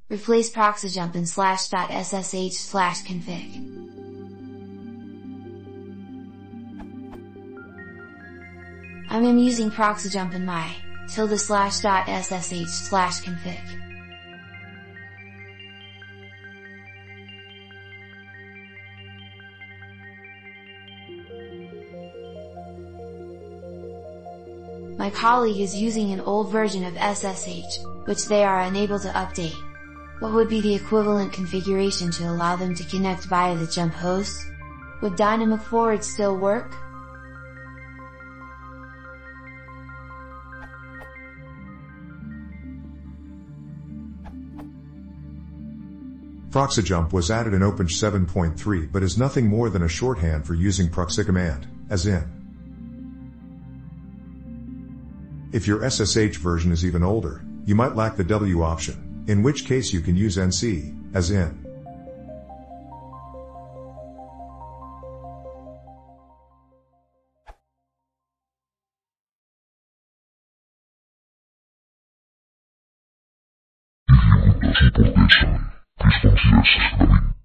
Replace ProxyJump in /.ssh/config. I am using ProxyJump in my /.ssh/config. My colleague is using an old version of SSH, which they are unable to update. What would be the equivalent configuration to allow them to connect via the jump host? Would dynamic forward still work? ProxyJump was added in Open 7.3 but is nothing more than a shorthand for using proxy command, as in. If your SSH version is even older, you might lack the W option, in which case you can use NC, as in. If you would not support this, please consider subscribing.